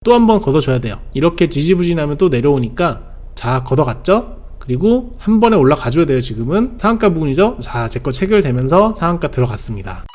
또 한 번 걷어줘야 돼요. 이렇게 지지부진하면 또 내려오니까 자, 걷어갔죠? 그리고 한 번에 올라가줘야 돼요. 지금은 상한가 부분이죠. 자, 제 거 체결되면서 상한가 들어갔습니다.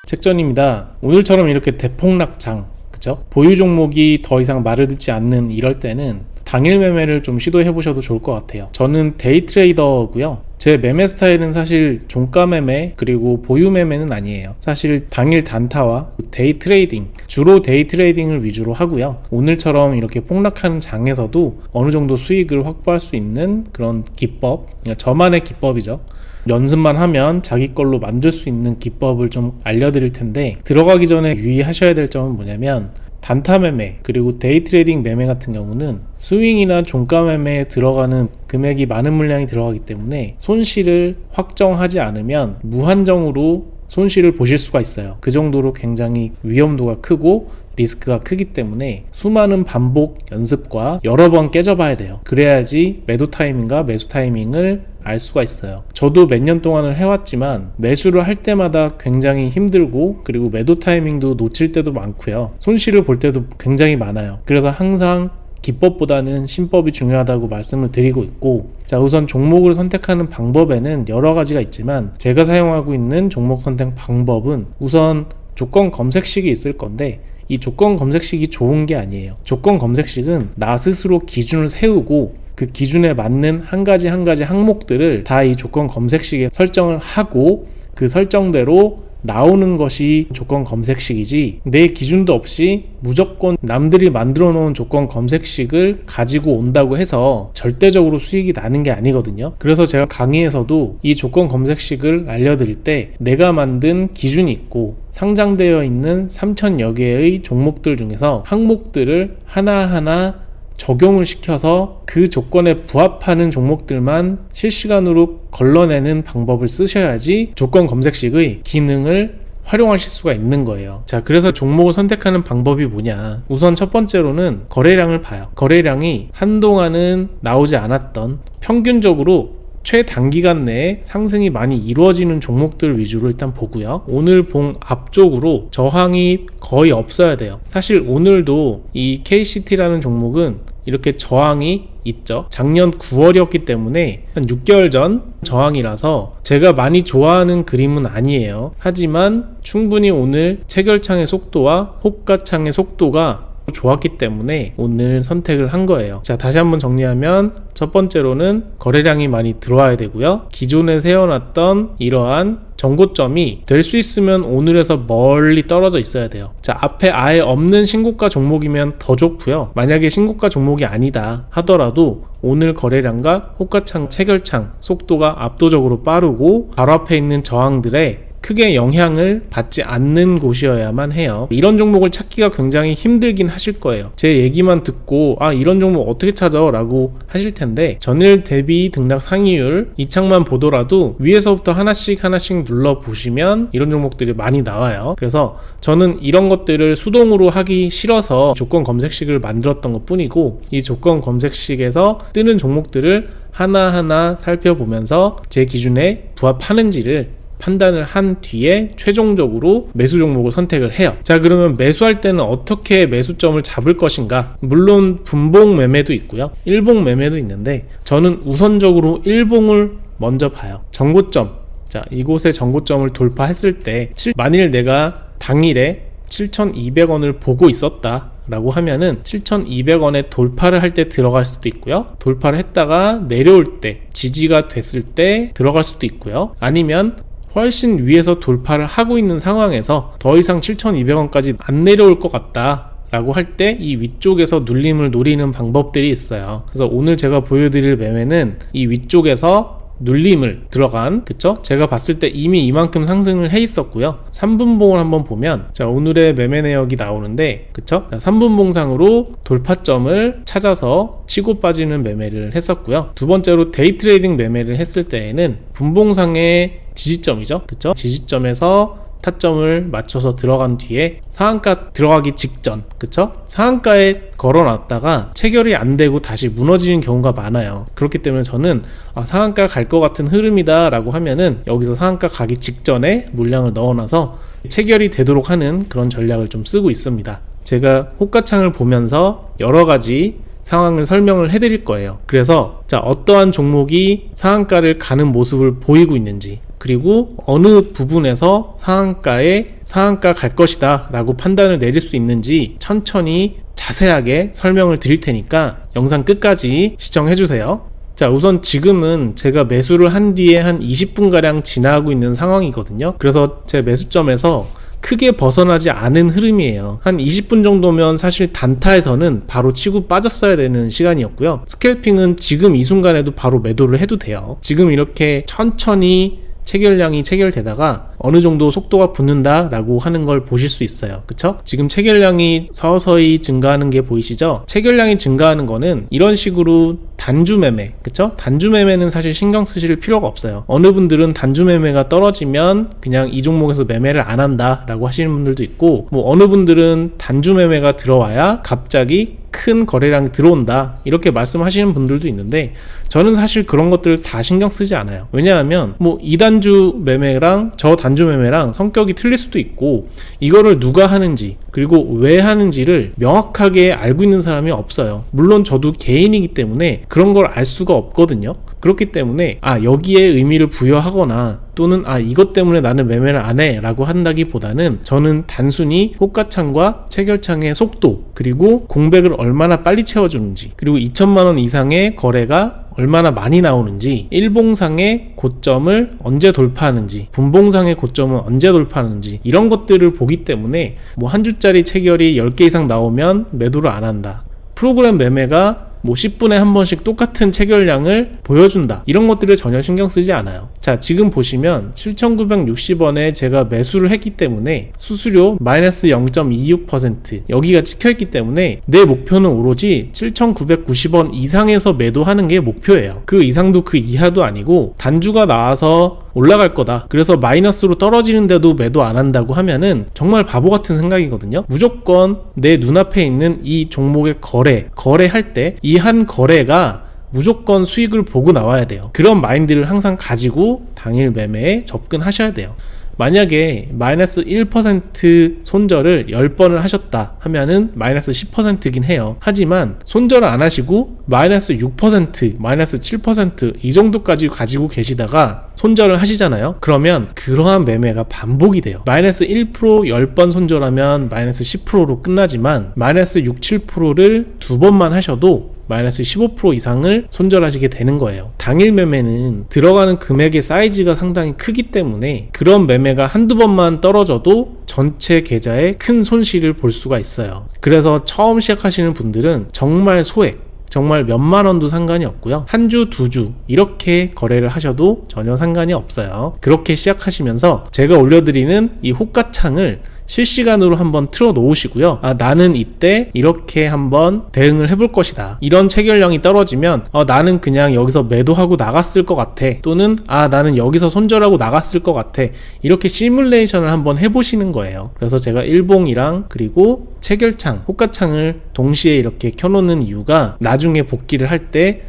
책전입니다. 오늘처럼 이렇게 대폭락장, 그쵸? 보유 종목이 더 이상 말을 듣지 않는 이럴 때는 당일 매매를 좀 시도해 보셔도 좋을 것 같아요. 저는 데이 트레이더고요. 제 매매 스타일은 사실 종가 매매 그리고 보유 매매는 아니에요. 사실 당일 단타와 데이 트레이딩, 주로 데이 트레이딩을 위주로 하고요. 오늘처럼 이렇게 폭락하는 장에서도 어느 정도 수익을 확보할 수 있는 그런 기법, 저만의 기법이죠. 연습만 하면 자기 걸로 만들 수 있는 기법을 좀 알려드릴 텐데, 들어가기 전에 유의하셔야 될 점은 뭐냐면 단타 매매 그리고 데이 트레이딩 매매 같은 경우는 스윙이나 종가 매매에 들어가는 금액이 많은 물량이 들어가기 때문에 손실을 확정하지 않으면 무한정으로 손실을 보실 수가 있어요. 그 정도로 굉장히 위험도가 크고 리스크가 크기 때문에 수많은 반복 연습과 여러 번 깨져봐야 돼요. 그래야지 매도 타이밍과 매수 타이밍을 알 수가 있어요. 저도 몇 년 동안을 해왔지만 매수를 할 때마다 굉장히 힘들고, 그리고 매도 타이밍도 놓칠 때도 많고요. 손실을 볼 때도 굉장히 많아요. 그래서 항상 기법보다는 신법이 중요하다고 말씀을 드리고 있고, 자, 우선 종목을 선택하는 방법에는 여러 가지가 있지만 제가 사용하고 있는 종목 선택 방법은 우선 조건 검색식이 있을 건데, 이 조건 검색식이 좋은 게 아니에요. 조건 검색식은 나 스스로 기준을 세우고 그 기준에 맞는 한 가지 항목들을 다 이 조건 검색식에 설정을 하고 그 설정대로 나오는 것이 조건 검색식이지, 내 기준도 없이 무조건 남들이 만들어 놓은 조건 검색식을 가지고 온다고 해서 절대적으로 수익이 나는 게 아니거든요. 그래서 제가 강의에서도 이 조건 검색식을 알려드릴 때 내가 만든 기준이 있고 상장되어 있는 3,000여 개의 종목들 중에서 항목들을 하나하나 적용을 시켜서 그 조건에 부합하는 종목들만 실시간으로 걸러내는 방법을 쓰셔야지 조건 검색식의 기능을 활용하실 수가 있는 거예요. 자, 그래서 종목을 선택하는 방법이 뭐냐. 우선 첫 번째로는 거래량을 봐요. 거래량이 한동안은 나오지 않았던, 평균적으로 최단기간 내에 상승이 많이 이루어지는 종목들 위주로 일단 보고요. 오늘 봉 앞쪽으로 저항이 거의 없어야 돼요. 사실 오늘도 이 KCT라는 종목은 이렇게 저항이 있죠. 작년 9월이었기 때문에 한 6개월 전 저항이라서 제가 많이 좋아하는 그림은 아니에요. 하지만 충분히 오늘 체결창의 속도와 호가창의 속도가 좋았기 때문에 오늘 선택을 한 거예요. 자, 다시 한번 정리하면 첫 번째로는 거래량이 많이 들어와야 되고요. 기존에 세워놨던 이러한 정고점이 될 수 있으면 오늘에서 멀리 떨어져 있어야 돼요. 자, 앞에 아예 없는 신고가 종목이면 더 좋고요. 만약에 신고가 종목이 아니다 하더라도 오늘 거래량과 호가창, 체결창 속도가 압도적으로 빠르고 바로 앞에 있는 저항들에 크게 영향을 받지 않는 곳이어야만 해요. 이런 종목을 찾기가 굉장히 힘들긴 하실 거예요. 제 얘기만 듣고 이런 종목 어떻게 찾아? 라고 하실 텐데, 전일 대비 등락 상위율 이 창만 보더라도 위에서부터 하나씩 눌러보시면 이런 종목들이 많이 나와요. 그래서 저는 이런 것들을 수동으로 하기 싫어서 조건 검색식을 만들었던 것 뿐이고, 이 조건 검색식에서 뜨는 종목들을 하나하나 살펴보면서 제 기준에 부합하는지를 판단을 한 뒤에 최종적으로 매수 종목을 선택을 해요. 자, 그러면 매수할 때는 어떻게 매수점을 잡을 것인가? 물론 분봉 매매도 있고요, 일봉 매매도 있는데 저는 우선적으로 일봉을 먼저 봐요. 정고점, 자, 이곳의 정고점을 돌파했을 때 만일 내가 당일에 7,200원을 보고 있었다 라고 하면은 7,200원에 돌파를 할 때 들어갈 수도 있고요, 돌파를 했다가 내려올 때 지지가 됐을 때 들어갈 수도 있고요, 아니면 훨씬 위에서 돌파를 하고 있는 상황에서 더 이상 7,200원까지 안 내려올 것 같다 라고 할 때 이 위쪽에서 눌림을 노리는 방법들이 있어요. 그래서 오늘 제가 보여드릴 매매는 이 위쪽에서 눌림을 들어간, 그쵸? 제가 봤을 때 이미 이만큼 상승을 해 있었고요. 3분봉을 한번 보면, 자, 오늘의 매매 내역이 나오는데, 그쵸? 3분봉상으로 돌파점을 찾아서 치고 빠지는 매매를 했었고요. 두 번째로 데이 트레이딩 매매를 했을 때에는 분봉상의 지지점이죠, 그쵸? 지지점에서 타점을 맞춰서 들어간 뒤에 상한가 들어가기 직전, 그쵸? 상한가에 걸어놨다가 체결이 안 되고 다시 무너지는 경우가 많아요. 그렇기 때문에 저는 상한가 갈 것 같은 흐름이다 라고 하면은 여기서 상한가 가기 직전에 물량을 넣어놔서 체결이 되도록 하는 그런 전략을 좀 쓰고 있습니다. 제가 호가창을 보면서 여러 가지 상황을 설명을 해드릴 거예요. 그래서 자, 어떠한 종목이 상한가를 가는 모습을 보이고 있는지, 그리고 어느 부분에서 상한가 갈 것이다 라고 판단을 내릴 수 있는지 천천히 자세하게 설명을 드릴 테니까 영상 끝까지 시청해주세요. 자, 우선 지금은 제가 매수를 한 뒤에 한 20분가량 지나고 있는 상황이거든요. 그래서 제 매수점에서 크게 벗어나지 않은 흐름이에요. 한 20분 정도면 사실 단타에서는 바로 치고 빠졌어야 되는 시간이었고요. 스캘핑은 지금 이 순간에도 바로 매도를 해도 돼요. 지금 이렇게 천천히 체결량이 체결되다가 어느 정도 속도가 붙는다 라고 하는 걸 보실 수 있어요. 그쵸? 지금 체결량이 서서히 증가하는 게 보이시죠? 체결량이 증가하는 거는 이런 식으로 단주 매매, 그쵸? 단주 매매는 사실 신경 쓰실 필요가 없어요. 어느 분들은 단주 매매가 떨어지면 그냥 이 종목에서 매매를 안 한다 라고 하시는 분들도 있고, 뭐 어느 분들은 단주 매매가 들어와야 갑자기 큰 거래량이 들어온다 이렇게 말씀하시는 분들도 있는데, 저는 사실 그런 것들 다 신경 쓰지 않아요. 왜냐하면 뭐 2단주 매매랑 저 단주 매매랑 성격이 틀릴 수도 있고, 이거를 누가 하는지 그리고 왜 하는지를 명확하게 알고 있는 사람이 없어요. 물론 저도 개인이기 때문에 그런 걸 알 수가 없거든요. 그렇기 때문에 여기에 의미를 부여하거나 또는 이것 때문에 나는 매매를 안 해 라고 한다기보다는 저는 단순히 호가창과 체결창의 속도, 그리고 공백을 얼마나 빨리 채워주는지, 그리고 2천만원 이상의 거래가 얼마나 많이 나오는지, 일봉상의 고점을 언제 돌파하는지, 분봉상의 고점은 언제 돌파하는지, 이런 것들을 보기 때문에 뭐 한 주짜리 체결이 10개 이상 나오면 매도를 안 한다, 프로그램 매매가 뭐 10분에 한 번씩 똑같은 체결량을 보여준다, 이런 것들을 전혀 신경 쓰지 않아요. 자, 지금 보시면 7,960원에 제가 매수를 했기 때문에 수수료 마이너스 0.26% 여기가 찍혀있기 때문에 내 목표는 오로지 7,990원 이상에서 매도하는 게 목표예요. 그 이상도 그 이하도 아니고, 단주가 나와서 올라갈 거다, 그래서 마이너스로 떨어지는데도 매도 안 한다고 하면은 정말 바보 같은 생각이거든요. 무조건 내 눈앞에 있는 이 종목의 거래할 때 이 한 거래가 무조건 수익을 보고 나와야 돼요. 그런 마인드를 항상 가지고 당일 매매에 접근하셔야 돼요. 만약에 마이너스 1% 손절을 10번을 하셨다 하면은 마이너스 10%긴 해요. 하지만 손절을 안 하시고 마이너스 6%, 마이너스 7% 이 정도까지 가지고 계시다가 손절을 하시잖아요. 그러면 그러한 매매가 반복이 돼요. 마이너스 1% 10번 손절하면 마이너스 10%로 끝나지만 마이너스 6, 7%를 2번만 하셔도 마이너스 15% 이상을 손절하시게 되는 거예요. 당일 매매는 들어가는 금액의 사이즈가 상당히 크기 때문에 그런 매매가 한두 번만 떨어져도 전체 계좌에 큰 손실을 볼 수가 있어요. 그래서 처음 시작하시는 분들은 정말 소액, 정말 몇만 원도 상관이 없고요. 한 주, 두 주 이렇게 거래를 하셔도 전혀 상관이 없어요. 그렇게 시작하시면서 제가 올려드리는 이 호가창을 실시간으로 한번 틀어 놓으시고요. 나는 이때 이렇게 한번 대응을 해볼 것이다, 이런 체결량이 떨어지면 나는 그냥 여기서 매도하고 나갔을 것 같아, 또는 나는 여기서 손절하고 나갔을 것 같아, 이렇게 시뮬레이션을 한번 해보시는 거예요. 그래서 제가 일봉이랑 그리고 체결창, 호가창을 동시에 이렇게 켜놓는 이유가 나중에 복귀를 할 때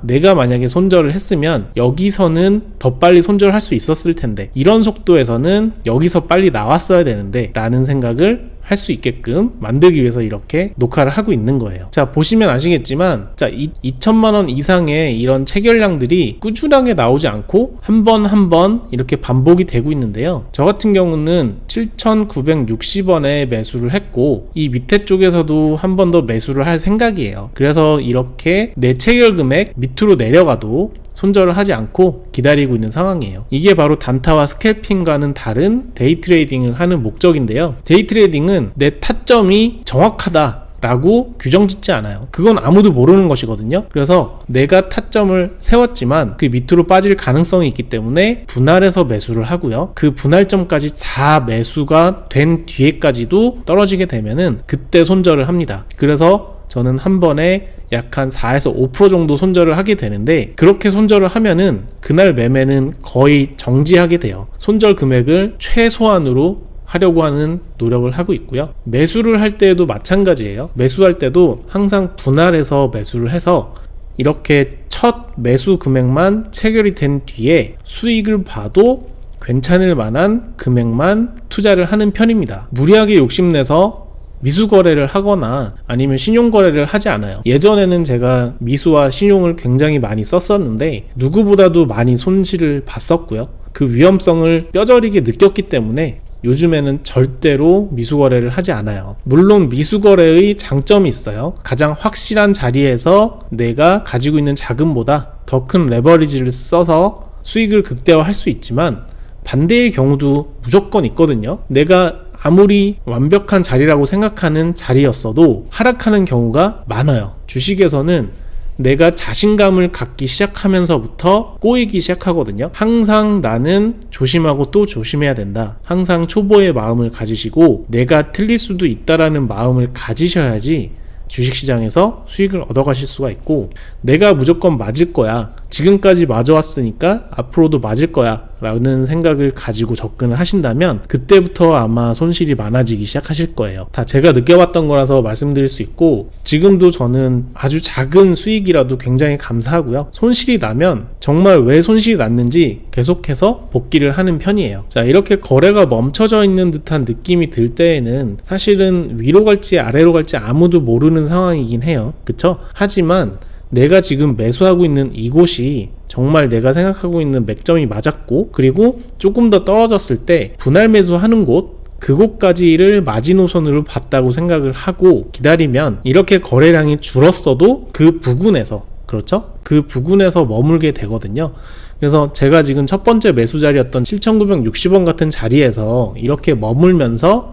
내가 만약에 손절을 했으면 여기서는 더 빨리 손절할 수 있었을 텐데, 이런 속도에서는 여기서 빨리 나왔어야 되는데 라는 생각을 할 수 있게끔 만들기 위해서 이렇게 녹화를 하고 있는 거예요. 자, 보시면 아시겠지만 2천만원 이상의 이런 체결량들이 꾸준하게 나오지 않고 한 번 이렇게 반복이 되고 있는데요. 저 같은 경우는 7,960원에 매수를 했고, 이 밑에 쪽에서도 한 번 더 매수를 할 생각이에요. 그래서 이렇게 내 체결 금액 밑으로 내려가도 손절을 하지 않고 기다리고 있는 상황이에요. 이게 바로 단타와 스캘핑과는 다른 데이 트레이딩을 하는 목적인데요. 데이 트레이딩은 내 타점이 정확하다 라고 규정 짓지 않아요. 그건 아무도 모르는 것이거든요. 그래서 내가 타점을 세웠지만 그 밑으로 빠질 가능성이 있기 때문에 분할해서 매수를 하고요. 그 분할점까지 다 매수가 된 뒤에까지도 떨어지게 되면은 그때 손절을 합니다. 그래서 저는 한 번에 약 한 4에서 5% 정도 손절을 하게 되는데, 그렇게 손절을 하면은 그날 매매는 거의 정지하게 돼요. 손절 금액을 최소한으로 하려고 하는 노력을 하고 있고요. 매수를 할 때에도 마찬가지예요. 매수할 때도 항상 분할해서 매수를 해서 이렇게 첫 매수 금액만 체결이 된 뒤에 수익을 봐도 괜찮을 만한 금액만 투자를 하는 편입니다. 무리하게 욕심내서 미수 거래를 하거나 아니면 신용 거래를 하지 않아요. 예전에는 제가 미수와 신용을 굉장히 많이 썼었는데 누구보다도 많이 손실을 봤었고요. 그 위험성을 뼈저리게 느꼈기 때문에 요즘에는 절대로 미수거래를 하지 않아요. 물론 미수거래의 장점이 있어요. 가장 확실한 자리에서 내가 가지고 있는 자금보다 더 큰 레버리지를 써서 수익을 극대화할 수 있지만 반대의 경우도 무조건 있거든요. 내가 아무리 완벽한 자리라고 생각하는 자리였어도 하락하는 경우가 많아요. 주식에서는 내가 자신감을 갖기 시작하면서부터 꼬이기 시작하거든요. 항상 나는 조심하고 또 조심해야 된다. 항상 초보의 마음을 가지시고 내가 틀릴 수도 있다라는 마음을 가지셔야지 주식시장에서 수익을 얻어가실 수가 있고, 내가 무조건 맞을 거야, 지금까지 맞아왔으니까 앞으로도 맞을 거야 라는 생각을 가지고 접근을 하신다면 그때부터 아마 손실이 많아지기 시작하실 거예요. 다 제가 느껴봤던 거라서 말씀드릴 수 있고, 지금도 저는 아주 작은 수익이라도 굉장히 감사하고요. 손실이 나면 정말 왜 손실이 났는지 계속해서 복귀를 하는 편이에요. 자, 이렇게 거래가 멈춰져 있는 듯한 느낌이 들 때에는 사실은 위로 갈지 아래로 갈지 아무도 모르는 상황이긴 해요. 그쵸? 하지만 내가 지금 매수하고 있는 이곳이 정말 내가 생각하고 있는 맥점이 맞았고, 그리고 조금 더 떨어졌을 때 분할 매수하는 곳, 그곳까지를 마지노선으로 봤다고 생각을 하고 기다리면 이렇게 거래량이 줄었어도 그 부근에서, 그렇죠? 그 부근에서 머물게 되거든요. 그래서 제가 지금 첫 번째 매수 자리였던 7,960원 같은 자리에서 이렇게 머물면서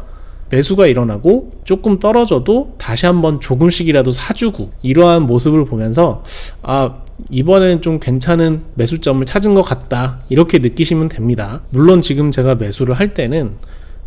매수가 일어나고 조금 떨어져도 다시 한번 조금씩이라도 사주고, 이러한 모습을 보면서 이번에는 좀 괜찮은 매수점을 찾은 것 같다, 이렇게 느끼시면 됩니다. 물론 지금 제가 매수를 할 때는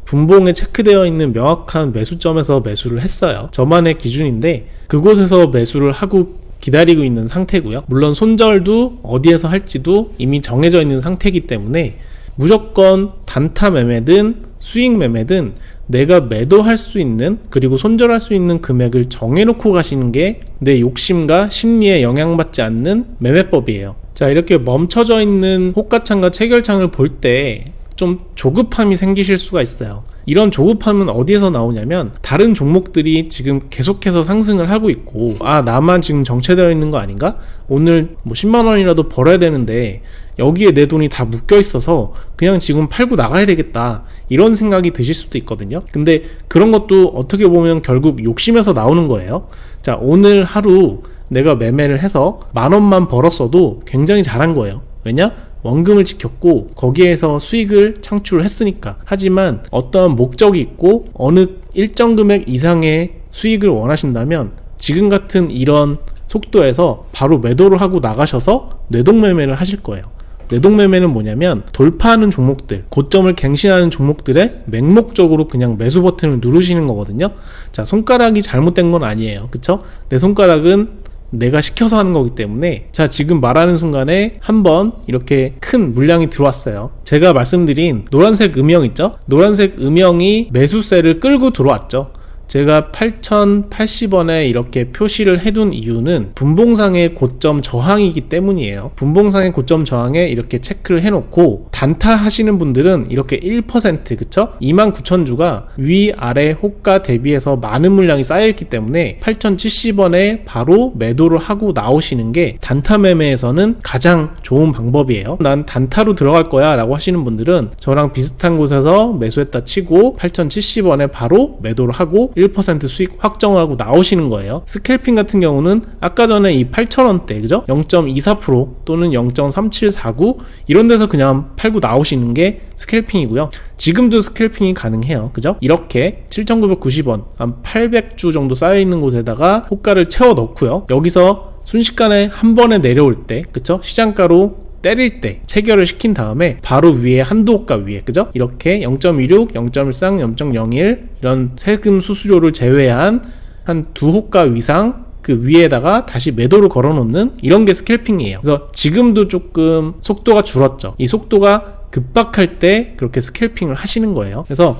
분봉에 체크되어 있는 명확한 매수점에서 매수를 했어요. 저만의 기준인데 그곳에서 매수를 하고 기다리고 있는 상태고요. 물론 손절도 어디에서 할지도 이미 정해져 있는 상태이기 때문에 무조건 단타 매매든 수익 매매든 내가 매도할 수 있는, 그리고 손절할 수 있는 금액을 정해놓고 가시는 게 내 욕심과 심리에 영향받지 않는 매매법이에요. 자, 이렇게 멈춰져 있는 호가창과 체결창을 볼 때 좀 조급함이 생기실 수가 있어요. 이런 조급함은 어디에서 나오냐면, 다른 종목들이 지금 계속해서 상승을 하고 있고, 나만 지금 정체되어 있는 거 아닌가? 오늘 10만원이라도 벌어야 되는데 여기에 내 돈이 다 묶여 있어서 그냥 지금 팔고 나가야 되겠다, 이런 생각이 드실 수도 있거든요. 근데 그런 것도 어떻게 보면 결국 욕심에서 나오는 거예요. 자, 오늘 하루 내가 매매를 해서 10,000원만 벌었어도 굉장히 잘한 거예요. 왜냐? 원금을 지켰고 거기에서 수익을 창출했으니까. 하지만 어떠한 목적이 있고 어느 일정 금액 이상의 수익을 원하신다면 지금 같은 이런 속도에서 바로 매도를 하고 나가셔서 뇌동매매를 하실 거예요. 뇌동매매는 뭐냐면, 돌파하는 종목들, 고점을 갱신하는 종목들의 맹목적으로 그냥 매수 버튼을 누르시는 거거든요. 자, 손가락이 잘못된 건 아니에요. 그쵸? 내 손가락은 내가 시켜서 하는 거기 때문에, 자, 지금 말하는 순간에 한번 이렇게 큰 물량이 들어왔어요. 제가 말씀드린 노란색 음영 있죠? 노란색 음영이 매수세를 끌고 들어왔죠. 제가 8,080원에 이렇게 표시를 해둔 이유는 분봉상의 고점 저항이기 때문이에요. 분봉상의 고점 저항에 이렇게 체크를 해놓고, 단타 하시는 분들은 이렇게 1%, 그쵸? 29,000주가 위아래 호가 대비해서 많은 물량이 쌓여있기 때문에 8,070원에 바로 매도를 하고 나오시는 게 단타 매매에서는 가장 좋은 방법이에요. 난 단타로 들어갈 거야 라고 하시는 분들은 저랑 비슷한 곳에서 매수했다 치고 8,070원에 바로 매도를 하고 1% 수익 확정을 하고 나오시는 거예요. 스캘핑 같은 경우는 아까 전에 이 8,000원대, 그죠? 0.24% 또는 0.3749 이런 데서 그냥 팔고 나오시는 게 스캘핑이고요. 지금도 스캘핑이 가능해요. 그죠? 이렇게 7,990원, 한 800주 정도 쌓여있는 곳에다가 호가를 채워 넣고요. 여기서 순식간에 한 번에 내려올 때, 그쵸? 시장가로 때릴 때 체결을 시킨 다음에 바로 위에 한도 호가 위에, 그죠? 이렇게 0.26, 0.13, 0.01 이런 세금 수수료를 제외한 한 두 호가 이상 그 위에다가 다시 매도를 걸어 놓는, 이런 게 스캘핑이에요. 그래서 지금도 조금 속도가 줄었죠. 이 속도가 급박할 때 그렇게 스캘핑을 하시는 거예요. 그래서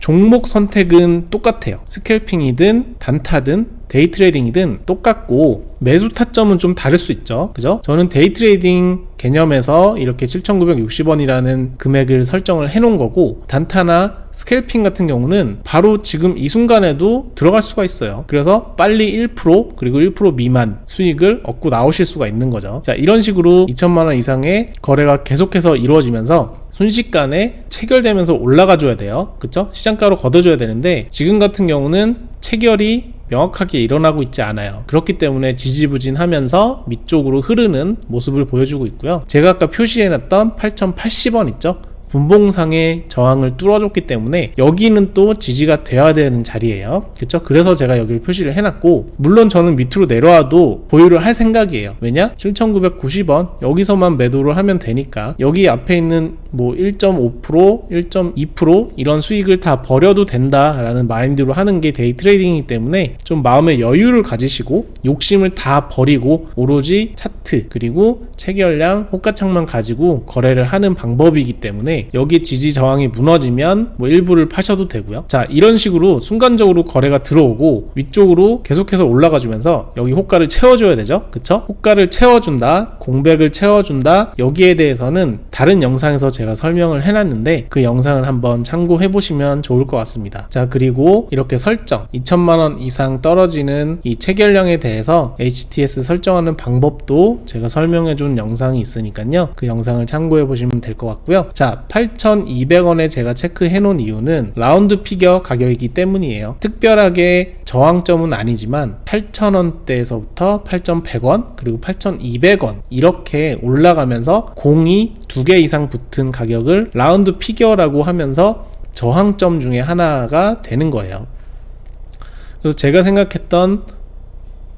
종목 선택은 똑같아요. 스캘핑이든 단타든 데이 트레이딩이든 똑같고 매수 타점은 좀 다를 수 있죠. 그죠? 저는 데이 트레이딩 개념에서 이렇게 7,960원이라는 금액을 설정을 해 놓은 거고, 단타나 스캘핑 같은 경우는 바로 지금 이 순간에도 들어갈 수가 있어요. 그래서 빨리 1% 그리고 1% 미만 수익을 얻고 나오실 수가 있는 거죠. 자, 이런 식으로 2천만원 이상의 거래가 계속해서 이루어지면서 순식간에 체결되면서 올라가 줘야 돼요. 그쵸? 시장가로 걷어줘야 되는데, 지금 같은 경우는 체결이 명확하게 일어나고 있지 않아요. 그렇기 때문에 지지부진하면서 밑쪽으로 흐르는 모습을 보여주고 있고요. 제가 아까 표시해놨던 8,080원 있죠? 분봉상의 저항을 뚫어줬기 때문에 여기는 또 지지가 돼야 되는 자리예요. 그쵸? 그래서 제가 여기를 표시를 해놨고, 물론 저는 밑으로 내려와도 보유를 할 생각이에요. 왜냐? 7,990원 여기서만 매도를 하면 되니까, 여기 앞에 있는 뭐 1.5%, 1.2% 이런 수익을 다 버려도 된다라는 마인드로 하는 게 데이 트레이딩이기 때문에 좀 마음의 여유를 가지시고 욕심을 다 버리고 오로지 차트 그리고 체결량, 호가창만 가지고 거래를 하는 방법이기 때문에 여기 지지 저항이 무너지면 뭐 일부를 파셔도 되고요. 자, 이런 식으로 순간적으로 거래가 들어오고 위쪽으로 계속해서 올라가 주면서 여기 호가를 채워줘야 되죠. 그쵸? 호가를 채워준다, 공백을 채워준다, 여기에 대해서는 다른 영상에서 제가 설명을 해놨는데 그 영상을 한번 참고해 보시면 좋을 것 같습니다. 자, 그리고 이렇게 설정 2천만원 이상 떨어지는 이 체결량에 대해서 HTS 설정하는 방법도 제가 설명해 준 영상이 있으니까요, 그 영상을 참고해 보시면 될 것 같고요. 자, 8,200원에 제가 체크해 놓은 이유는 라운드 피겨 가격이기 때문이에요. 특별하게 저항점은 아니지만 8,000원대에서부터 8,100원 그리고 8,200원 이렇게 올라가면서 공이 2개 이상 붙은 가격을 라운드 피겨라고 하면서 저항점 중에 하나가 되는 거예요. 그래서 제가 생각했던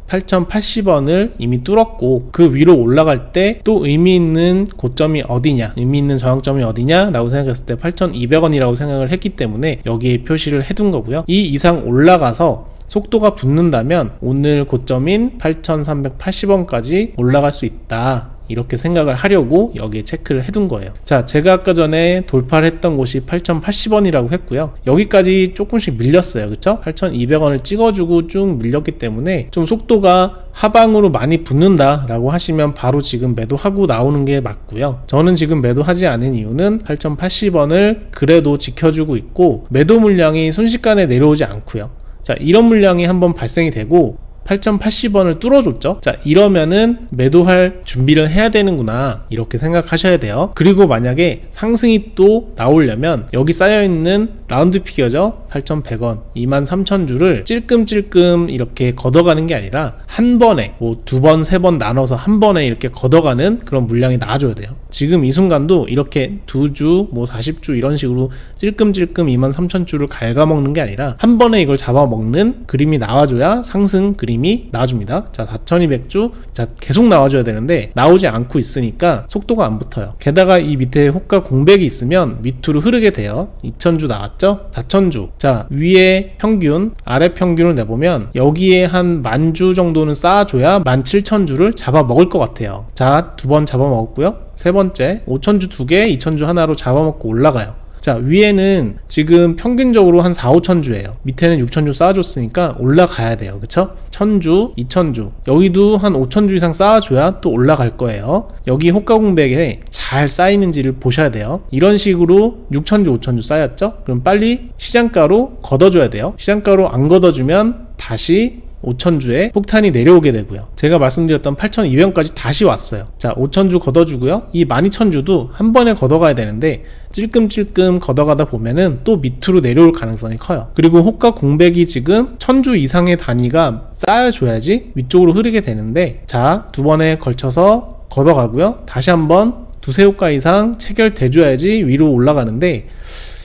8,080원을 이미 뚫었고 그 위로 올라갈 때 또 의미 있는 고점이 어디냐, 의미 있는 저항점이 어디냐 라고 생각했을 때 8,200원이라고 생각을 했기 때문에 여기에 표시를 해둔 거고요. 이 이상 올라가서 속도가 붙는다면 오늘 고점인 8,380원까지 올라갈 수 있다, 이렇게 생각을 하려고 여기에 체크를 해둔 거예요. 자, 제가 아까 전에 돌파를 했던 곳이 8,080원이라고 했고요. 여기까지 조금씩 밀렸어요. 그쵸? 8,200원을 찍어주고 쭉 밀렸기 때문에 좀 속도가 하방으로 많이 붙는다 라고 하시면 바로 지금 매도하고 나오는 게 맞고요. 저는 지금 매도하지 않은 이유는 8,080원을 그래도 지켜주고 있고 매도 물량이 순식간에 내려오지 않고요. 자, 이런 물량이 한번 발생이 되고 8,080원을 뚫어줬죠. 자, 이러면은 매도할 준비를 해야 되는구나, 이렇게 생각하셔야 돼요. 그리고 만약에 상승이 또 나오려면 여기 쌓여있는 라운드 피겨죠. 8,100원 23,000주를 찔끔찔끔 이렇게 걷어가는 게 아니라 한 번에 뭐 2번 3번 나눠서 한 번에 이렇게 걷어가는 그런 물량이 나와줘야 돼요. 지금 이 순간도 이렇게 2주 뭐 40주 이런 식으로 찔끔찔끔 23,000주를 갉아먹는 게 아니라 한 번에 이걸 잡아먹는 그림이 나와줘야 상승 그림이 나와줍니다. 자, 4,200주 자 계속 나와줘야 되는데 나오지 않고 있으니까 속도가 안 붙어요. 게다가 이 밑에 호가 공백이 있으면 밑으로 흐르게 돼요. 2,000주 나왔죠? 4,000주. 자, 위에 평균 아래 평균을 내보면 여기에 한 10,000주 정도는 쌓아줘야 17,000주를 잡아먹을 것 같아요. 자, 2번 잡아먹었고요. 세 번째 5,000주 2개 2,000주 하나로 잡아먹고 올라가요. 자, 위에는 지금 평균적으로 한 4,000~5,000주예요. 밑에는 6,000주 쌓아줬으니까 올라가야 돼요. 그쵸? 1,000주, 2,000주 여기도 한 5,000주 이상 쌓아줘야 또 올라갈 거예요. 여기 호가 공백에 잘 쌓이는지를 보셔야 돼요. 이런 식으로 6,000주, 5,000주 쌓였죠? 그럼 빨리 시장가로 걷어줘야 돼요. 시장가로 안 걷어주면 다시 5,000주에 폭탄이 내려오게 되고요. 제가 말씀드렸던 8,200원까지 다시 왔어요. 자, 5,000주 걷어주고요. 이 12,000주도 한 번에 걷어가야 되는데 찔끔찔끔 걷어가다 보면은 또 밑으로 내려올 가능성이 커요. 그리고 호가 공백이 지금 1,000주 이상의 단위가 쌓여줘야지 위쪽으로 흐르게 되는데, 자, 2번에 걸쳐서 걷어가고요. 다시 한번 두세 호가 이상 체결돼줘야지 위로 올라가는데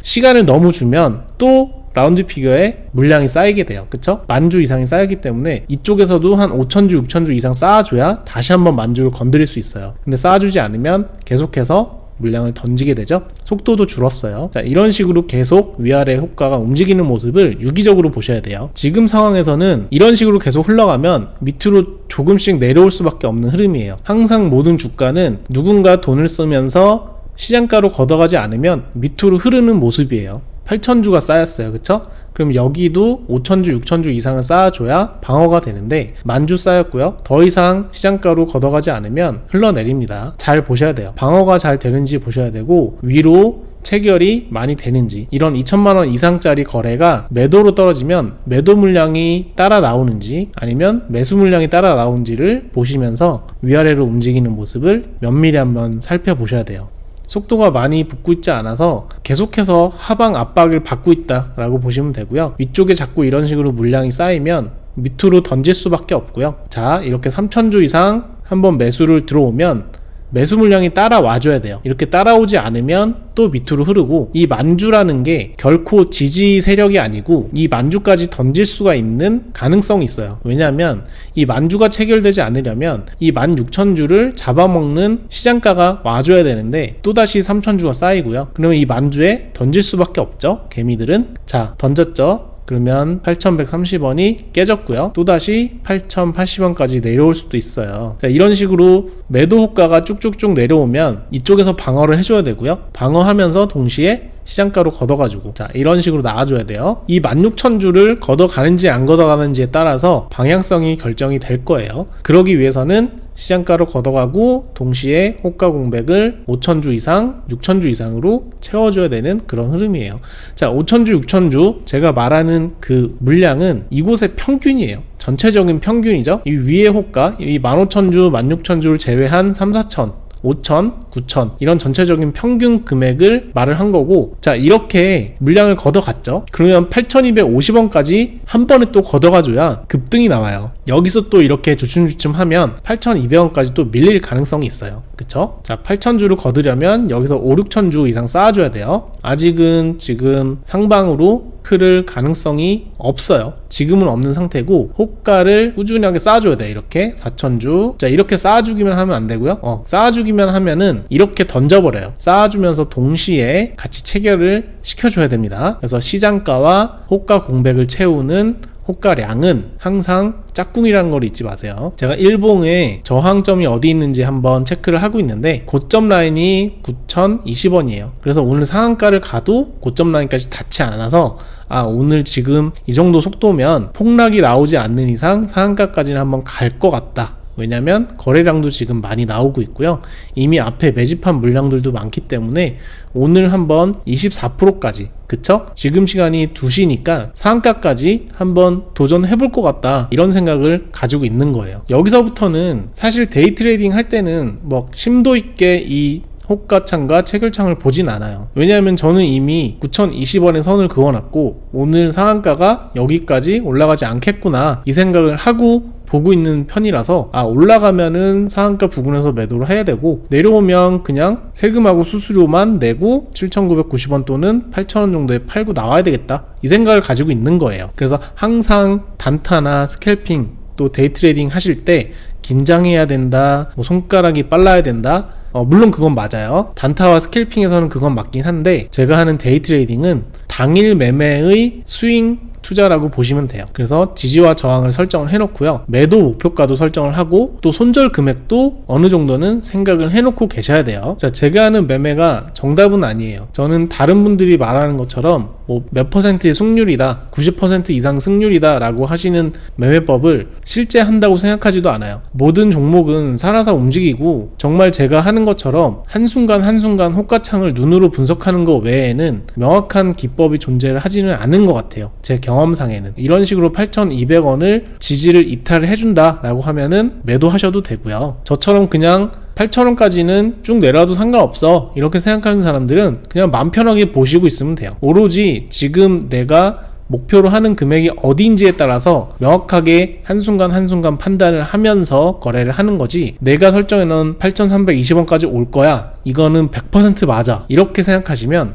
시간을 너무 주면 또 라운드 피겨에 물량이 쌓이게 돼요. 그쵸? 10,000주 이상이 쌓이기 때문에 이쪽에서도 한 5,000주, 6,000주 이상 쌓아줘야 다시 한번 10,000주를 건드릴 수 있어요. 근데 쌓아주지 않으면 계속해서 물량을 던지게 되죠. 속도도 줄었어요. 자, 이런 식으로 계속 위아래 효과가 움직이는 모습을 유기적으로 보셔야 돼요. 지금 상황에서는 이런 식으로 계속 흘러가면 밑으로 조금씩 내려올 수밖에 없는 흐름이에요. 항상 모든 주가는 누군가 돈을 쓰면서 시장가로 걷어가지 않으면 밑으로 흐르는 모습이에요. 8,000주가 쌓였어요. 그쵸? 그럼 여기도 5,000주, 6,000주 이상은 쌓아줘야 방어가 되는데 10,000주 쌓였고요. 더 이상 시장가로 걷어가지 않으면 흘러내립니다. 잘 보셔야 돼요. 방어가 잘 되는지 보셔야 되고 위로 체결이 많이 되는지, 이런 2천만원 이상짜리 거래가 매도로 떨어지면 매도 물량이 따라 나오는지 아니면 매수 물량이 따라 나오는지를 보시면서 위아래로 움직이는 모습을 면밀히 한번 살펴보셔야 돼요. 속도가 많이 붙고 있지 않아서 계속해서 하방 압박을 받고 있다 라고 보시면 되고요. 위쪽에 자꾸 이런 식으로 물량이 쌓이면 밑으로 던질 수밖에 없고요. 자, 이렇게 3,000주 이상 한번 매수를 들어오면 매수 물량이 따라와줘야 돼요. 이렇게 따라오지 않으면 또 밑으로 흐르고, 이 10,000주라는 게 결코 지지 세력이 아니고 이 10,000주까지 던질 수가 있는 가능성이 있어요. 왜냐하면 이 10,000주가 체결되지 않으려면 이 16,000주를 잡아먹는 시장가가 와줘야 되는데 또다시 3,000주가 쌓이고요. 그러면 이 10,000주에 던질 수밖에 없죠. 개미들은. 자, 던졌죠. 그러면 8,130원이 깨졌고요. 또다시 8,080원까지 내려올 수도 있어요. 자, 이런 식으로 매도 호가가 쭉쭉쭉 내려오면 이쪽에서 방어를 해줘야 되고요. 방어하면서 동시에 시장가로 걷어가지고, 자, 이런 식으로 나와줘야 돼요. 이 16,000주를 걷어가는지 안 걷어가는지에 따라서 방향성이 결정이 될 거예요. 그러기 위해서는 시장가로 걷어가고 동시에 호가 공백을 5,000주 이상, 6,000주 이상으로 채워줘야 되는 그런 흐름이에요. 자, 5,000주, 6,000주 제가 말하는 그 물량은 이곳의 평균이에요. 전체적인 평균이죠. 이 위의 호가, 이 15,000주, 16,000주를 제외한 3, 4,000 5,000, 9,000 이런 전체적인 평균 금액을 말을 한 거고, 자, 이렇게 물량을 걷어갔죠. 그러면 8,250원까지 한 번에 또 걷어가줘야 급등이 나와요. 여기서 또 이렇게 주춤주춤 하면 8,200원까지 또 밀릴 가능성이 있어요. 그쵸? 자, 8,000주를 거두려면 여기서 5, 6,000주 이상 쌓아줘야 돼요. 아직은 지금 상방으로 흐를 가능성이 없어요. 지금은 없는 상태고 호가를 꾸준하게 쌓아줘야 돼. 이렇게 4,000주. 자, 이렇게 쌓아주기만 하면 안 되고요. 쌓아주기만 하면은 이렇게 던져버려요. 쌓아주면서 동시에 같이 체결을 시켜줘야 됩니다. 그래서 시장가와 호가 공백을 채우는 호가량은 항상 짝꿍이라는 걸 잊지 마세요. 제가 일봉에 저항점이 어디 있는지 한번 체크를 하고 있는데 고점 라인이 9,020원이에요. 그래서 오늘 상한가를 가도 고점 라인까지 닿지 않아서 오늘 지금 이 정도 속도면 폭락이 나오지 않는 이상 상한가까지는 한번 갈 것 같다. 왜냐면 거래량도 지금 많이 나오고 있고요. 이미 앞에 매집한 물량들도 많기 때문에 오늘 한번 24%까지, 그쵸? 지금 시간이 2시니까 상한가까지 한번 도전해 볼 것 같다, 이런 생각을 가지고 있는 거예요. 여기서부터는 사실 데이 트레이딩 할 때는 뭐 심도 있게 이 호가창과 체결창을 보진 않아요. 왜냐하면 저는 이미 9,020원에 선을 그어놨고 오늘 상한가가 여기까지 올라가지 않겠구나, 이 생각을 하고 보고 있는 편이라서 올라가면은 상한가 부근에서 매도를 해야 되고 내려오면 그냥 세금하고 수수료만 내고 7,990원 또는 8,000원 정도에 팔고 나와야 되겠다, 이 생각을 가지고 있는 거예요. 그래서 항상 단타나 스캘핑 또 데이 트레이딩 하실 때 긴장해야 된다, 뭐 손가락이 빨라야 된다, 물론 그건 맞아요. 단타와 스캘핑에서는 그건 맞긴 한데 제가 하는 데이 트레이딩은 당일 매매의 스윙 투자라고 보시면 돼요. 그래서 지지와 저항을 설정을 해놓고요. 매도 목표가도 설정을 하고 또 손절 금액도 어느 정도는 생각을 해놓고 계셔야 돼요. 자, 제가 하는 매매가 정답은 아니에요. 저는 다른 분들이 말하는 것처럼 뭐 몇 퍼센트의 승률이다, 90% 이상 승률이다 라고 하시는 매매법을 실제 한다고 생각하지도 않아요. 모든 종목은 살아서 움직이고 정말 제가 하는 것처럼 한순간 한순간 호가창을 눈으로 분석하는 것 외에는 명확한 기법이 존재를 하지는 않은 것 같아요. 제 경험상에는. 이런 식으로 8,200원을 지지를 이탈을 해준다 라고 하면은 매도하셔도 되고요. 저처럼 그냥 8,000원까지는 쭉 내려와도 상관없어, 이렇게 생각하는 사람들은 그냥 맘 편하게 보시고 있으면 돼요. 오로지 지금 내가 목표로 하는 금액이 어디인지에 따라서 명확하게 한순간 한순간 판단을 하면서 거래를 하는 거지, 내가 설정해놓은 8,320원까지 올 거야, 이거는 100% 맞아, 이렇게 생각하시면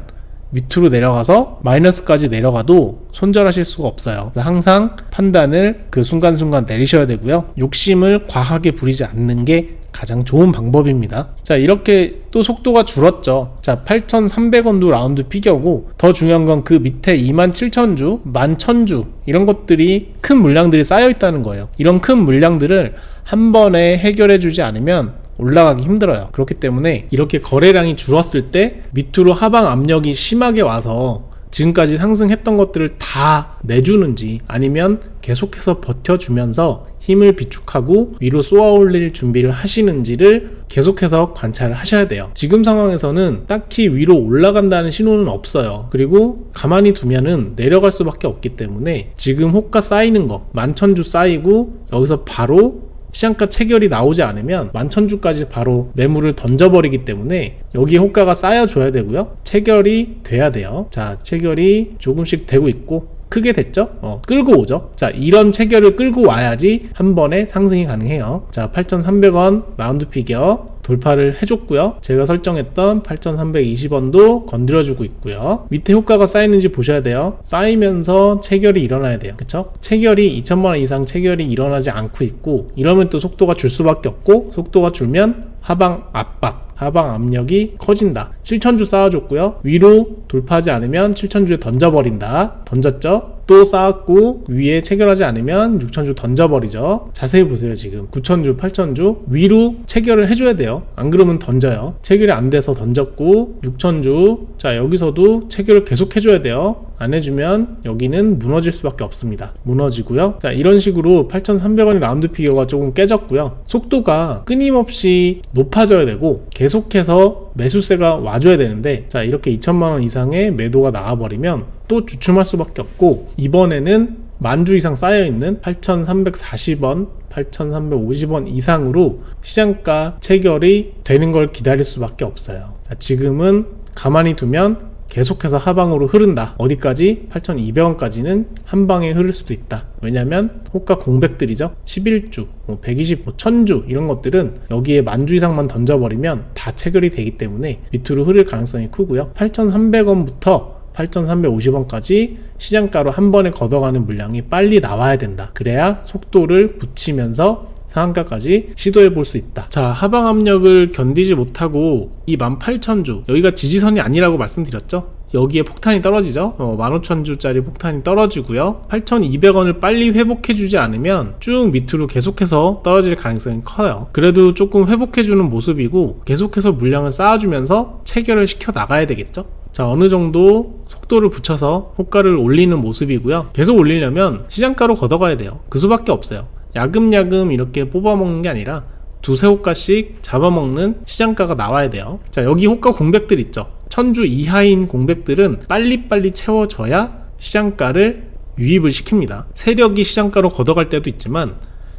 밑으로 내려가서 마이너스까지 내려가도 손절하실 수가 없어요. 그래서 항상 판단을 그 순간순간 내리셔야 되고요. 욕심을 과하게 부리지 않는 게 가장 좋은 방법입니다. 자, 이렇게 또 속도가 줄었죠. 자, 8,300원도 라운드 피겨고 더 중요한 건 그 밑에 27,000주, 11,000주 이런 것들이 큰 물량들이 쌓여 있다는 거예요. 이런 큰 물량들을 한 번에 해결해 주지 않으면 올라가기 힘들어요. 그렇기 때문에 이렇게 거래량이 줄었을 때 밑으로 하방 압력이 심하게 와서 지금까지 상승했던 것들을 다 내주는지 아니면 계속해서 버텨주면서 힘을 비축하고 위로 쏘아 올릴 준비를 하시는지를 계속해서 관찰을 하셔야 돼요. 지금 상황에서는 딱히 위로 올라간다는 신호는 없어요. 그리고 가만히 두면은 내려갈 수밖에 없기 때문에 지금 호가 쌓이는 거 11,000주 쌓이고 여기서 바로 시장가 체결이 나오지 않으면 11,000주까지 바로 매물을 던져버리기 때문에 여기 호가가 쌓여줘야 되고요. 체결이 돼야 돼요. 자, 체결이 조금씩 되고 있고 크게 됐죠? 끌고 오죠. 자, 이런 체결을 끌고 와야지 한 번에 상승이 가능해요. 자, 8,300원 라운드 피겨 돌파를 해줬고요. 제가 설정했던 8,320원도 건드려주고 있고요. 밑에 효과가 쌓이는지 보셔야 돼요. 쌓이면서 체결이 일어나야 돼요. 그쵸? 체결이 2,000만원 이상 체결이 일어나지 않고 있고 이러면 또 속도가 줄 수밖에 없고 속도가 줄면 하방 압박 하방 압력이 커진다. 7,000주 쌓아줬고요. 위로 돌파하지 않으면 7,000주에 던져버린다. 던졌죠? 또 쌓았고 위에 체결하지 않으면 6,000주 던져버리죠. 자세히 보세요. 지금 9,000주 8,000주 위로 체결을 해줘야 돼요. 안 그러면 던져요. 체결이 안 돼서 던졌고 6,000주 자, 여기서도 체결을 계속 해줘야 돼요. 안 해주면 여기는 무너질 수밖에 없습니다. 무너지고요. 자, 이런 식으로 8,300원의 라운드 피겨가 조금 깨졌고요. 속도가 끊임없이 높아져야 되고 계속해서 매수세가 와줘야 되는데 자, 이렇게 2,000만원 이상의 매도가 나와버리면 또 주춤할 수밖에 없고 이번에는 10,000주 이상 쌓여있는 8,340원 8,350원 이상으로 시장가 체결이 되는 걸 기다릴 수밖에 없어요. 자, 지금은 가만히 두면 계속해서 하방으로 흐른다. 어디까지? 8,200원까지는 한 방에 흐를 수도 있다. 왜냐면 호가 공백들이죠. 11주, 120, 1000주 이런 것들은 여기에 10,000주 이상만 던져버리면 다 체결이 되기 때문에 밑으로 흐를 가능성이 크고요. 8,300원부터 8,350원까지 시장가로 한 번에 걷어가는 물량이 빨리 나와야 된다. 그래야 속도를 붙이면서 상한가까지 시도해 볼 수 있다. 자, 하방 압력을 견디지 못하고 이 18,000주 여기가 지지선이 아니라고 말씀드렸죠. 여기에 폭탄이 떨어지죠. 15,000주짜리 폭탄이 떨어지고요. 8,200원을 빨리 회복해 주지 않으면 쭉 밑으로 계속해서 떨어질 가능성이 커요. 그래도 조금 회복해 주는 모습이고 계속해서 물량을 쌓아주면서 체결을 시켜 나가야 되겠죠. 자, 어느 정도 속도를 붙여서 호가를 올리는 모습이고요. 계속 올리려면 시장가로 걷어가야 돼요. 그 수밖에 없어요. 야금야금 이렇게 뽑아먹는 게 아니라 두세 호가씩 잡아먹는 시장가가 나와야 돼요. 자, 여기 호가 공백들 있죠. 1,000주 이하인 공백들은 빨리빨리 채워져야 시장가를 유입을 시킵니다. 세력이 시장가로 걷어갈 때도 있지만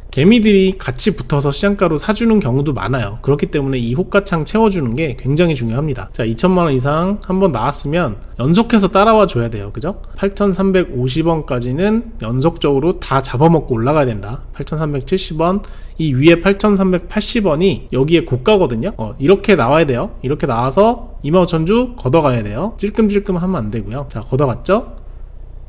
개미들이 같이 붙어서 시장가로 사주는 경우도 많아요. 그렇기 때문에 이 호가창 채워주는 게 굉장히 중요합니다. 자, 2,000만원 이상 한번 나왔으면 연속해서 따라와 줘야 돼요. 그죠? 8,350원까지는 연속적으로 다 잡아먹고 올라가야 된다. 8,370원, 이 위에 8,380원이 여기에 고가거든요. 이렇게 나와야 돼요. 이렇게 나와서 25,000주 걷어가야 돼요. 찔끔찔끔 하면 안 되고요. 자, 걷어갔죠?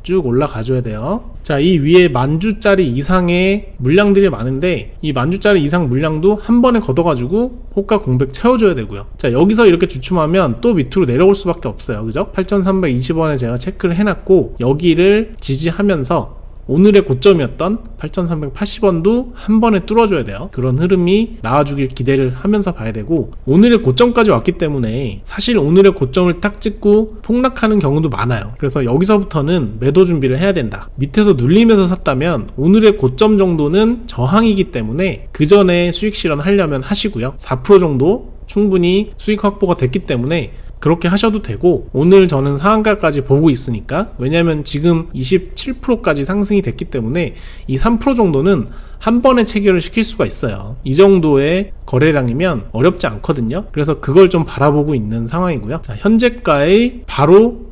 쭉 올라가줘야 돼요. 자, 이 위에 10,000주짜리 이상의 물량들이 많은데 이 10,000주짜리 이상 물량도 한 번에 걷어가지고 호가 공백 채워줘야 되고요. 자, 여기서 이렇게 주춤하면 또 밑으로 내려올 수밖에 없어요. 그죠? 8,320원에 제가 체크를 해놨고 여기를 지지하면서 오늘의 고점이었던 8,380원도 한 번에 뚫어줘야 돼요. 그런 흐름이 나와주길 기대를 하면서 봐야 되고 오늘의 고점까지 왔기 때문에 사실 오늘의 고점을 딱 찍고 폭락하는 경우도 많아요. 그래서 여기서부터는 매도 준비를 해야 된다. 밑에서 눌리면서 샀다면 오늘의 고점 정도는 저항이기 때문에 그 전에 수익 실현하려면 하시고요. 4% 정도 충분히 수익 확보가 됐기 때문에 그렇게 하셔도 되고 오늘 저는 상한가까지 보고 있으니까 왜냐면 지금 27%까지 상승이 됐기 때문에 이 3% 정도는 한 번에 체결을 시킬 수가 있어요. 이 정도의 거래량이면 어렵지 않거든요. 그래서 그걸 좀 바라보고 있는 상황이고요. 자, 현재가의 바로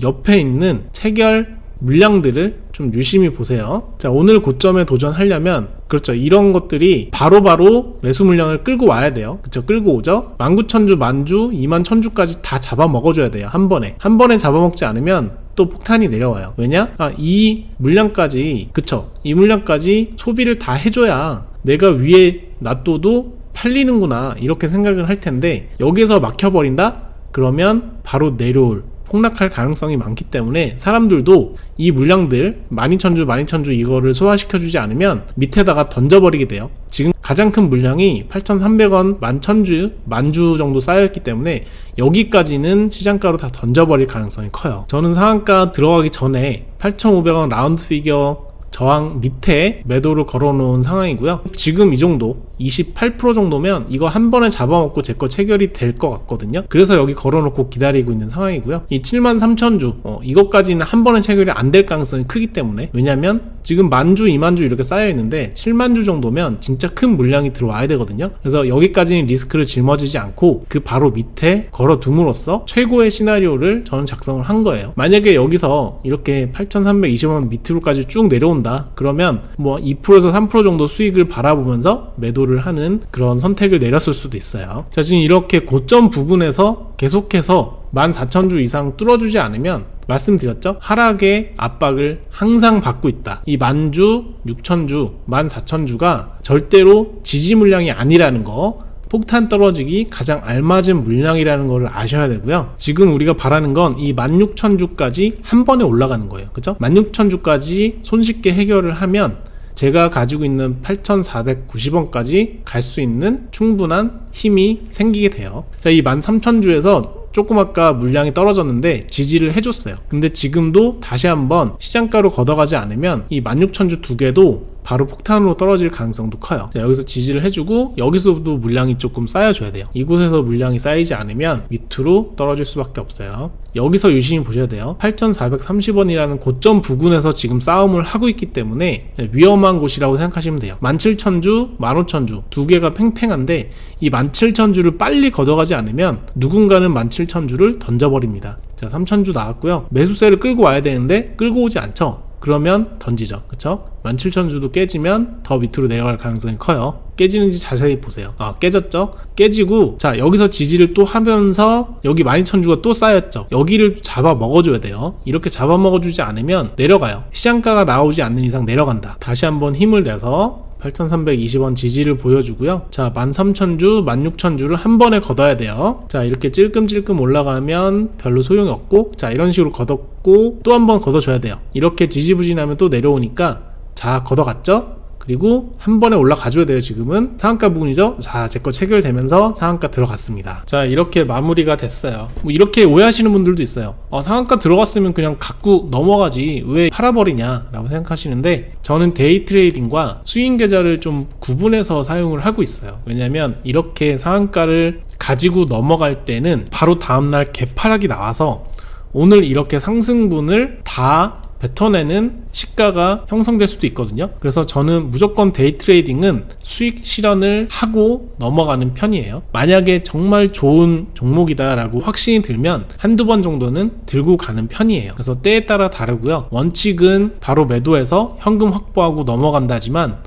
옆에 있는 체결 물량들을 좀 유심히 보세요. 자, 오늘 고점에 도전하려면 그렇죠, 이런 것들이 바로바로 매수 물량을 끌고 와야 돼요. 그쵸, 끌고 오죠. 19,000주, 10,000주, 21,000주까지 다 잡아먹어줘야 돼요. 한 번에 잡아먹지 않으면 또 폭탄이 내려와요. 왜냐? 이 물량까지, 그쵸, 이 물량까지 소비를 다 해줘야 내가 위에 놔둬도 팔리는구나 이렇게 생각을 할 텐데 여기서 막혀버린다? 그러면 바로 내려올 폭락할 가능성이 많기 때문에 사람들도 이 물량들 12,000주 이거를 소화시켜주지 않으면 밑에다가 던져버리게 돼요. 지금 가장 큰 물량이 8,300원, 11,000주, 10,000주 정도 쌓여있기 때문에 여기까지는 시장가로 다 던져버릴 가능성이 커요. 저는 상한가 들어가기 전에 8,500원 라운드 피겨 저항 밑에 매도를 걸어놓은 상황이고요. 지금 이 정도 28% 정도면 이거 한 번에 잡아먹고 제 거 체결이 될 것 같거든요. 그래서 여기 걸어놓고 기다리고 있는 상황이고요. 이 73,000주 이것까지는 한 번에 체결이 안 될 가능성이 크기 때문에, 왜냐면 지금 10,000주, 20,000주 이렇게 쌓여있는데 70,000주 정도면 진짜 큰 물량이 들어와야 되거든요. 그래서 여기까지는 리스크를 짊어지지 않고 그 바로 밑에 걸어둠으로써 최고의 시나리오를 저는 작성을 한 거예요. 만약에 여기서 이렇게 8,320원 밑으로까지 쭉 내려온다 그러면 뭐 2%에서 3% 정도 수익을 바라보면서 매도를 하는 그런 선택을 내렸을 수도 있어요. 자, 지금 이렇게 고점 부분에서 계속해서 14,000주 이상 뚫어주지 않으면 말씀드렸죠? 하락의 압박을 항상 받고 있다. 이 10,000주, 6,000주, 14,000주가 절대로 지지 물량이 아니라는 거, 폭탄 떨어지기 가장 알맞은 물량이라는 거를 아셔야 되고요. 지금 우리가 바라는 건 이 16,000주까지 한 번에 올라가는 거예요. 그죠? 16,000주까지 손쉽게 해결을 하면 제가 가지고 있는 8,490원까지 갈 수 있는 충분한 힘이 생기게 돼요. 자, 이 13,000주에서 조금 아까 물량이 떨어졌는데 지지를 해줬어요. 근데 지금도 다시 한번 시장가로 걷어가지 않으면 이 16,000주 두 개도 바로 폭탄으로 떨어질 가능성도 커요. 자, 여기서 지지를 해주고 여기서도 물량이 조금 쌓여줘야 돼요. 이곳에서 물량이 쌓이지 않으면 밑으로 떨어질 수밖에 없어요. 여기서 유심히 보셔야 돼요. 8,430원이라는 고점 부근에서 지금 싸움을 하고 있기 때문에 위험한 곳이라고 생각하시면 돼요. 17,000주, 15,000주 두 개가 팽팽한데 이 17,000주를 빨리 걷어가지 않으면 누군가는 17,000주를 던져버립니다. 자, 3,000주 나왔고요. 매수세를 끌고 와야 되는데 끌고 오지 않죠. 그러면 던지죠. 그쵸? 17,000주도 깨지면 더 밑으로 내려갈 가능성이 커요. 깨지는지 자세히 보세요. 깨졌죠? 깨지고, 자, 여기서 지지를 또 하면서 여기 12,000주가 또 쌓였죠. 여기를 잡아 먹어줘야 돼요. 이렇게 잡아 먹어주지 않으면 내려가요. 시장가가 나오지 않는 이상 내려간다. 다시 한번 힘을 내서 8,320원 지지를 보여주고요. 자, 13,000주, 16,000주를 한 번에 걷어야 돼요. 자, 이렇게 찔끔찔끔 올라가면 별로 소용이 없고, 자, 이런 식으로 걷었고 또 한 번 걷어줘야 돼요. 이렇게 지지부진하면 또 내려오니까, 자, 걷어갔죠? 그리고 한 번에 올라가줘야 돼요. 지금은 상한가 부분이죠. 자, 제 거 체결되면서 상한가 들어갔습니다. 자, 이렇게 마무리가 됐어요. 뭐 이렇게 오해하시는 분들도 있어요. 상한가 들어갔으면 그냥 갖고 넘어가지 왜 팔아버리냐 라고 생각하시는데, 저는 데이 트레이딩과 스윙 계좌를 좀 구분해서 사용을 하고 있어요. 왜냐면 이렇게 상한가를 가지고 넘어갈 때는 바로 다음날 개파락이 나와서 오늘 이렇게 상승분을 다 뱉어내는 시가가 형성될 수도 있거든요. 그래서 저는 무조건 데이 트레이딩은 수익 실현을 하고 넘어가는 편이에요. 만약에 정말 좋은 종목이다 라고 확신이 들면 한두 번 정도는 들고 가는 편이에요. 그래서 때에 따라 다르고요. 원칙은 바로 매도해서 현금 확보하고 넘어간다지만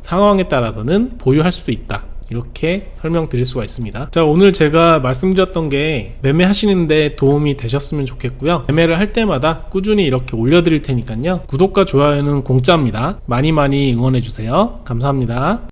상황에 따라서는 보유할 수도 있다, 이렇게 설명드릴 수가 있습니다. 자, 오늘 제가 말씀드렸던 게 매매하시는데 도움이 되셨으면 좋겠고요. 매매를 할 때마다 꾸준히 이렇게 올려드릴 테니까요. 구독과 좋아요는 공짜입니다. 많이 응원해주세요. 감사합니다.